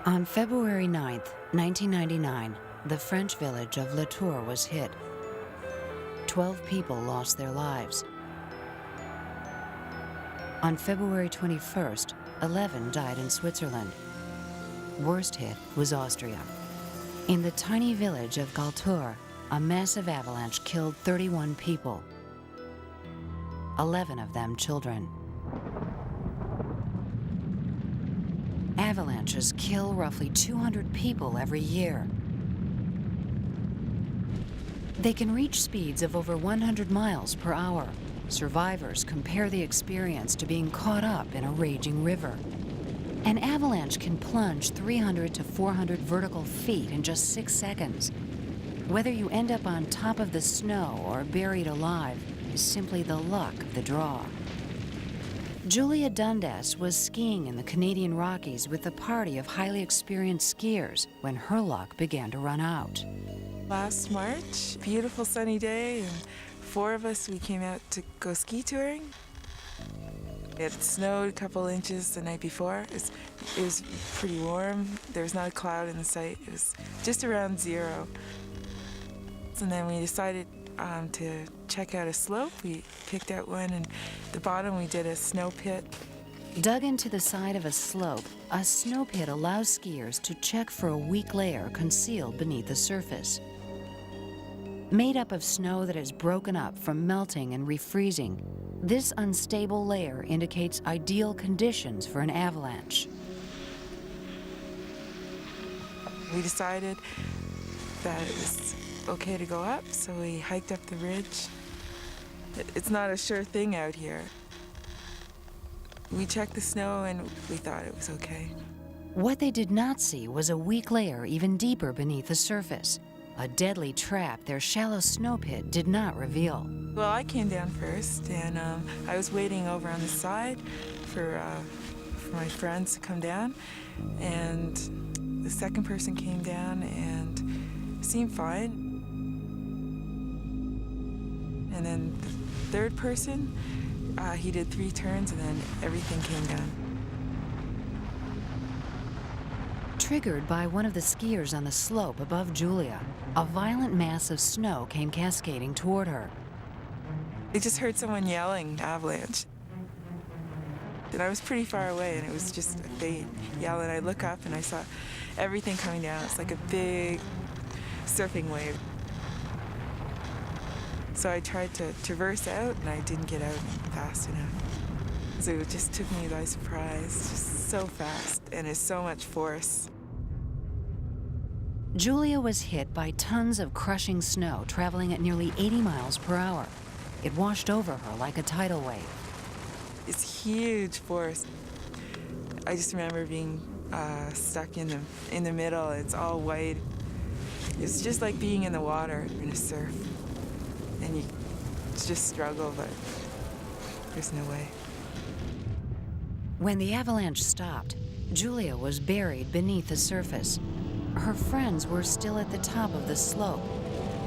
On February 9, 1999, the French village of La Tour was hit. 12 people lost their lives. On February 21st, 11 died in Switzerland. Worst hit was Austria. In the tiny village of Galtour, a massive avalanche killed 31 people, 11 of them children. Avalanches kill roughly 200 people every year. They can reach speeds of over 100 miles per hour. Survivors compare the experience to being caught up in a raging river. An avalanche can plunge 300 to 400 vertical feet in just 6 seconds. Whether you end up on top of the snow or buried alive is simply the luck of the draw. Julia Dundas was skiing in the Canadian Rockies with a party of highly experienced skiers when her luck began to run out. Last March, beautiful sunny day, and 4 of us, we came out to go ski touring. It snowed a couple inches the night before. It was pretty warm. There was not a cloud in the sight. It was just around 0. And then we decided to check out a slope. We picked out one, and at the bottom we did a snow pit. Dug into the side of a slope, a snow pit allows skiers to check for a weak layer concealed beneath the surface. Made up of snow that is broken up from melting and refreezing, this unstable layer indicates ideal conditions for an avalanche. We decided that it was okay to go up, so we hiked up the ridge. It's not a sure thing out here. We checked the snow and we thought it was okay. What they did not see was a weak layer even deeper beneath the surface, a deadly trap their shallow snow pit did not reveal. Well, I came down first, and I was waiting over on the side for my friends to come down, and the second person came down and seemed fine. And then the third person, he did 3 turns, and then everything came down. Triggered by one of the skiers on the slope above Julia, a violent mass of snow came cascading toward her. I just heard someone yelling, "Avalanche." And I was pretty far away, and it was just a faint yell, and I look up and I saw everything coming down. It's like a big surfing wave. So I tried to traverse out, and I didn't get out fast enough. So it just took me by surprise, just so fast, and it's so much force. Julia was hit by tons of crushing snow traveling at nearly 80 miles per hour. It washed over her like a tidal wave. It's huge force. I just remember being stuck in the middle. It's all white. It's just like being in the water in a surf. And you just struggle, but there's no way. When the avalanche stopped, Julia was buried beneath the surface. Her friends were still at the top of the slope.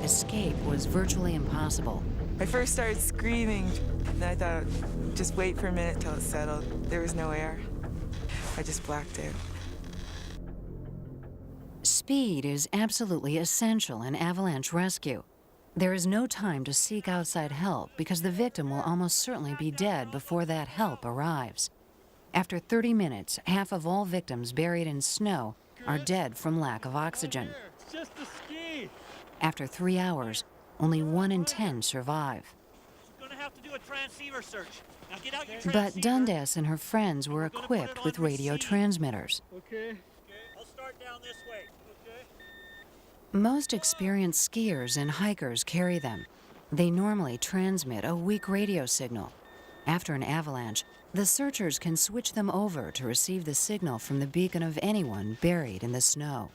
Escape was virtually impossible. I first started screaming, and I thought, just wait for a minute till it settled. There was no air. I just blacked out. Speed is absolutely essential in avalanche rescue. There is no time to seek outside help because the victim will almost certainly be dead before that help arrives. After 30 minutes, half of all victims buried in snow are dead from lack of oxygen. It's just a ski. After 3 hours, only 1 in 10 survive. We're gonna have to do a transceiver search. Now get out your transceiver. But Dundas and her friends were equipped with radio transmitters. Okay. I'll start down this way. Okay. Most experienced skiers and hikers carry them. They normally transmit a weak radio signal. After an avalanche, the searchers can switch them over to receive the signal from the beacon of anyone buried in the snow.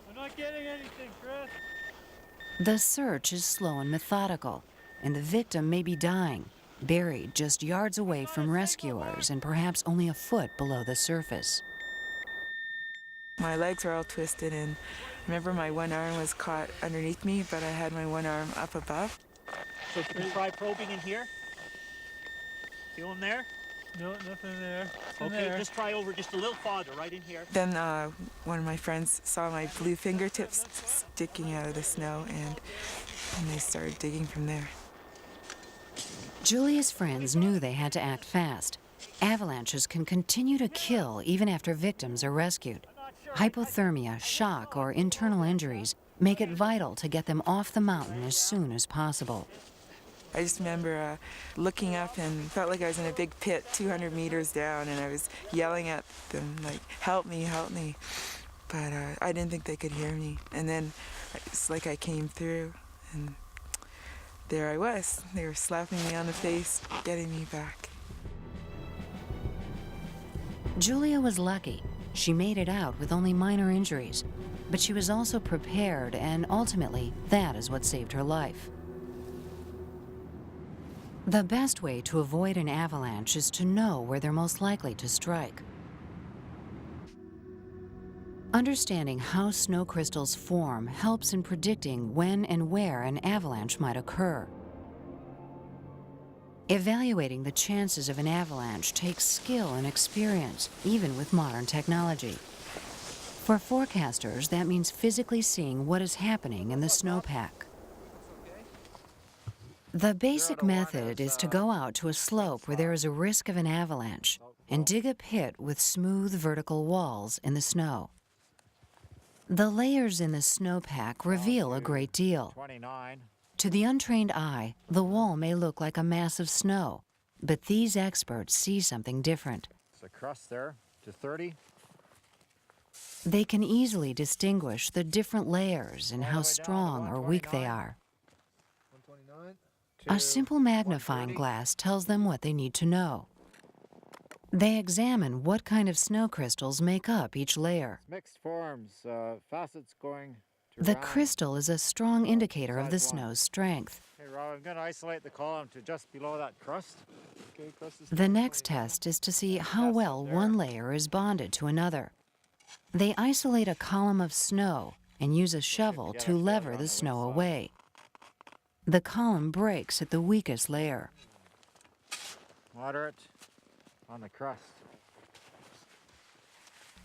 I'm not getting anything, Chris. The search is slow and methodical, and the victim may be dying, buried just yards away from rescuers and perhaps only a foot below the surface. My legs were all twisted, and I remember my one arm was caught underneath me, but I had my one arm up above. So can you try probing in here? Feel in there? No, nothing there. Okay, just try over just a little farther, right in here. Then one of my friends saw my blue fingertips sticking out of the snow, and they started digging from there. Julia's friends knew they had to act fast. Avalanches can continue to kill even after victims are rescued. Hypothermia, shock, or internal injuries make it vital to get them off the mountain as soon as possible. I just remember looking up and felt like I was in a big pit 200 meters down, and I was yelling at them like, help me, help me. But I didn't think they could hear me. And then it's like I came through, and there I was. They were slapping me on the face, getting me back. Julia was lucky. She made it out with only minor injuries, but she was also prepared, and ultimately, that is what saved her life. The best way to avoid an avalanche is to know where they're most likely to strike. Understanding how snow crystals form helps in predicting when and where an avalanche might occur. Evaluating the chances of an avalanche takes skill and experience, even with modern technology. For forecasters, that means physically seeing what is happening in the snowpack. The basic method is to go out to a slope where there is a risk of an avalanche and dig a pit with smooth vertical walls in the snow. The layers in the snowpack reveal a great deal. 29. To the untrained eye, the wall may look like a mass of snow, but these experts see something different. It's a crust there to 30. They can easily distinguish the different layers and how strong or weak they are. 129. A simple magnifying glass tells them what they need to know. They examine what kind of snow crystals make up each layer. Mixed forms, facets going to The round. crystal is a strong indicator of the snow's strength. Hey Rob, I'm going to isolate the column to just below that crust. Okay, crust is The next test is to see how well one layer is bonded to another. They isolate a column of snow and use a shovel to lever the snow away. The column breaks at the weakest layer. moderate on the crust.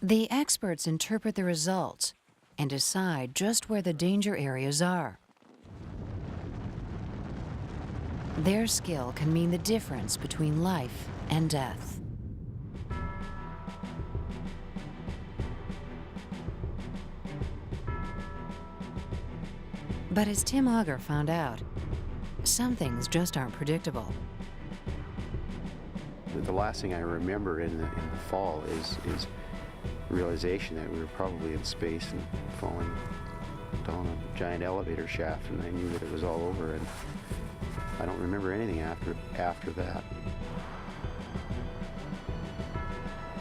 The experts interpret the results and decide just where the danger areas are. Their skill can mean the difference between life and death. But as Tim Auger found out, some things just aren't predictable. The last thing I remember in the fall is realization that we were probably in space and falling down a giant elevator shaft, and I knew that it was all over, and I don't remember anything after that.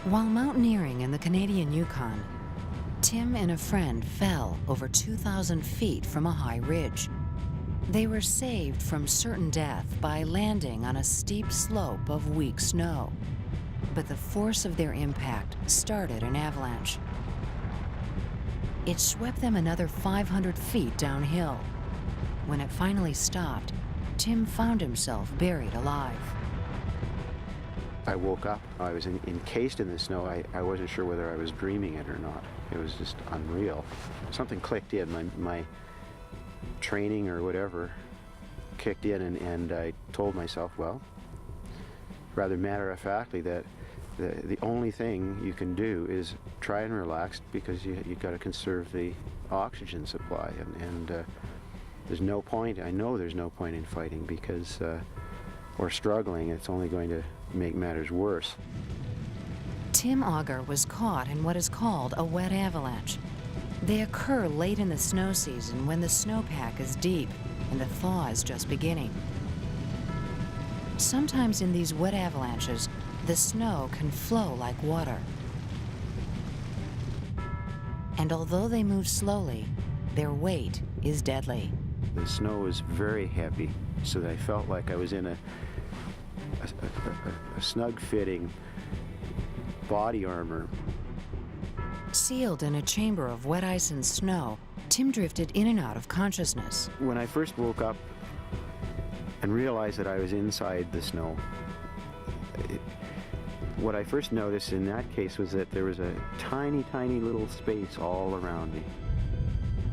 While mountaineering in the Canadian Yukon, Tim and a friend fell over 2,000 feet from a high ridge. They were saved from certain death by landing on a steep slope of weak snow. But the force of their impact started an avalanche. It swept them another 500 feet downhill. When it finally stopped, Tim found himself buried alive. I woke up, I was encased in the snow. I wasn't sure whether I was dreaming it or not. It was just unreal. Something clicked in, my training or whatever kicked in, and I told myself, well, rather matter-of-factly, that the only thing you can do is try and relax, because you've got to conserve the oxygen supply, and there's no point, I know there's no point in fighting, because or struggling, it's only going to make matters worse. Tim Auger was caught in what is called a wet avalanche. They occur late in the snow season when the snowpack is deep and the thaw is just beginning. Sometimes in these wet avalanches, the snow can flow like water. And although they move slowly, their weight is deadly. The snow was very heavy, so that I felt like I was in a snug-fitting body armor. Sealed in a chamber of wet ice and snow, Tim drifted in and out of consciousness. When I first woke up and realized that I was inside the snow, What I first noticed in that case was that there was a tiny, tiny little space all around me.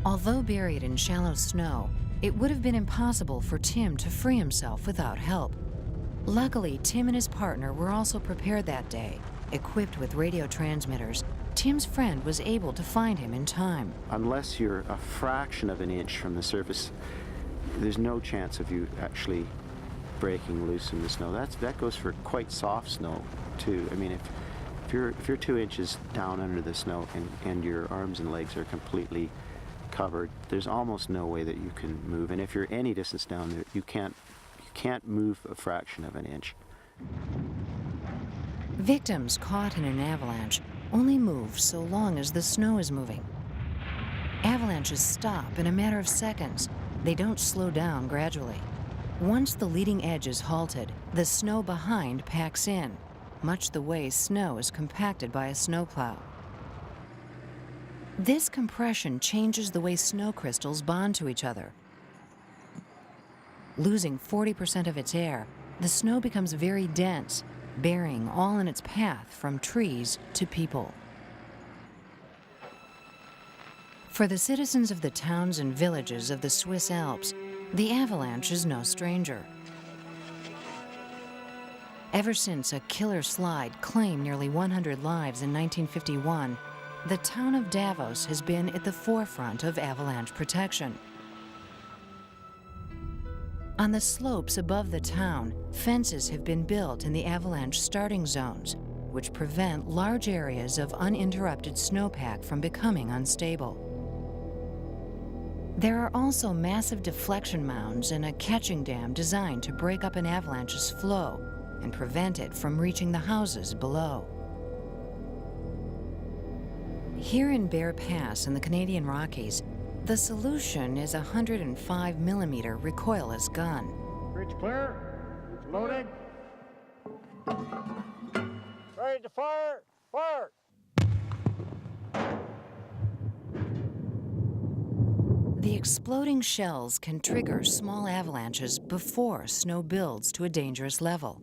Although buried in shallow snow, it would have been impossible for Tim to free himself without help. Luckily, Tim and his partner were also prepared that day. Equipped with radio transmitters, Tim's friend was able to find him in time. Unless you're a fraction of an inch from the surface, there's no chance of you actually breaking loose in the snow. That goes for quite soft snow too. I mean, if you're 2 inches down under the snow and your arms and legs are completely covered, there's almost no way that you can move. And if you're any distance down there, you can't move a fraction of an inch. Victims caught in an avalanche only move so long as the snow is moving. Avalanches stop in a matter of seconds. They don't slow down gradually. Once the leading edge is halted, the snow behind packs in, much the way snow is compacted by a snowplow. This compression changes the way snow crystals bond to each other. Losing 40% of its air, the snow becomes very dense, burying all in its path from trees to people. For the citizens of the towns and villages of the Swiss Alps, the avalanche is no stranger. Ever since a killer slide claimed nearly 100 lives in 1951, the town of Davos has been at the forefront of avalanche protection. On the slopes above the town, fences have been built in the avalanche starting zones, which prevent large areas of uninterrupted snowpack from becoming unstable. There are also massive deflection mounds and a catching dam designed to break up an avalanche's flow and prevent it from reaching the houses below. Here in Bear Pass in the Canadian Rockies, the solution is a 105mm recoilless gun. Bridge clear. Bridge loaded. Ready to fire. Fire. The exploding shells can trigger small avalanches before snow builds to a dangerous level.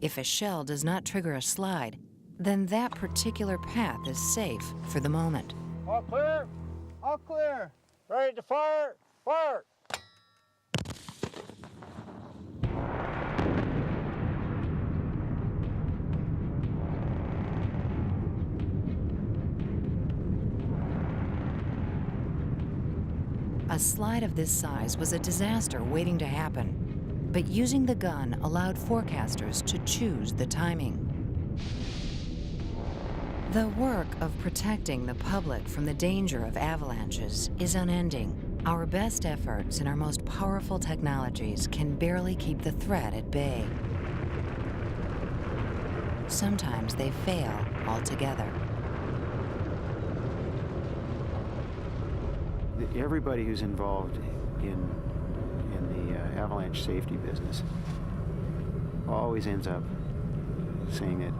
If a shell does not trigger a slide, then that particular path is safe for the moment. All clear. All clear. Ready to fire. Fire. A slide of this size was a disaster waiting to happen, but using the gun allowed forecasters to choose the timing. The work of protecting the public from the danger of avalanches is unending. Our best efforts and our most powerful technologies can barely keep the threat at bay. Sometimes they fail altogether. Everybody who's involved in the avalanche safety business always ends up saying that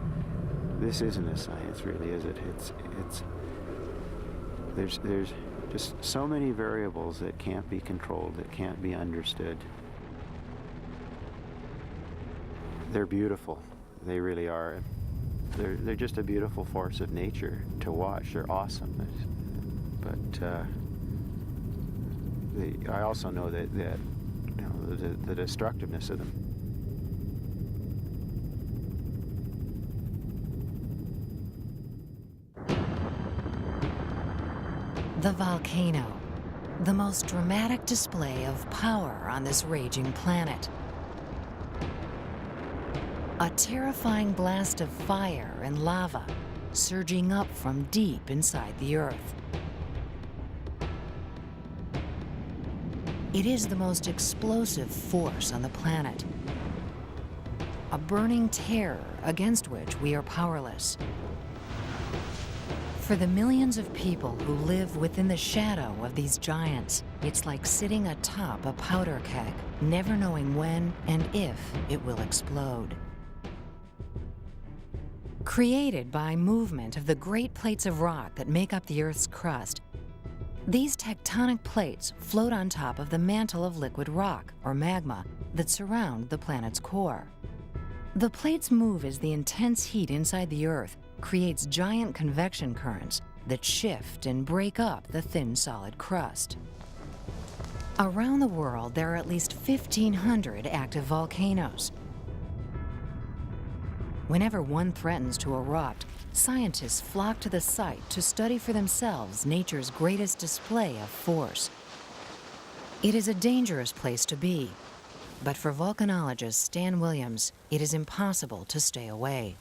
this isn't a science, really, is it? There's just so many variables that can't be controlled, that can't be understood. They're beautiful. They really are. They're just a beautiful force of nature to watch. They're awesome. But I also know that you know, the destructiveness of them. The volcano, the most dramatic display of power on this raging planet. A terrifying blast of fire and lava surging up from deep inside the Earth. It is the most explosive force on the planet. A burning terror against which we are powerless. For the millions of people who live within the shadow of these giants, it's like sitting atop a powder keg, never knowing when and if it will explode. Created by movement of the great plates of rock that make up the Earth's crust, these tectonic plates float on top of the mantle of liquid rock, or magma, that surround the planet's core. The plates move as the intense heat inside the Earth creates giant convection currents that shift and break up the thin solid crust. Around the world, there are at least 1,500 active volcanoes. Whenever one threatens to erupt, scientists flock to the site to study for themselves nature's greatest display of force. It is a dangerous place to be, but for volcanologist Stan Williams, it is impossible to stay away.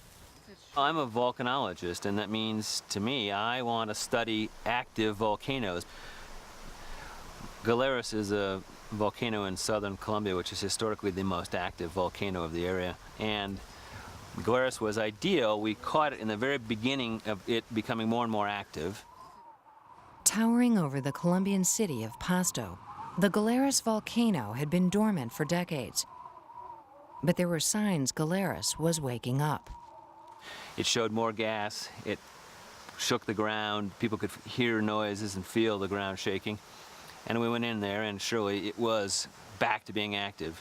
I'm a volcanologist, and that means, to me, I want to study active volcanoes. Galeras is a volcano in southern Colombia, which is historically the most active volcano of the area. And Galeras was ideal. We caught it in the very beginning of it becoming more and more active. Towering over the Colombian city of Pasto, the Galeras volcano had been dormant for decades. But there were signs Galeras was waking up. It showed more gas. It shook the ground. People could hear noises and feel the ground shaking. And we went in there, and surely it was back to being active.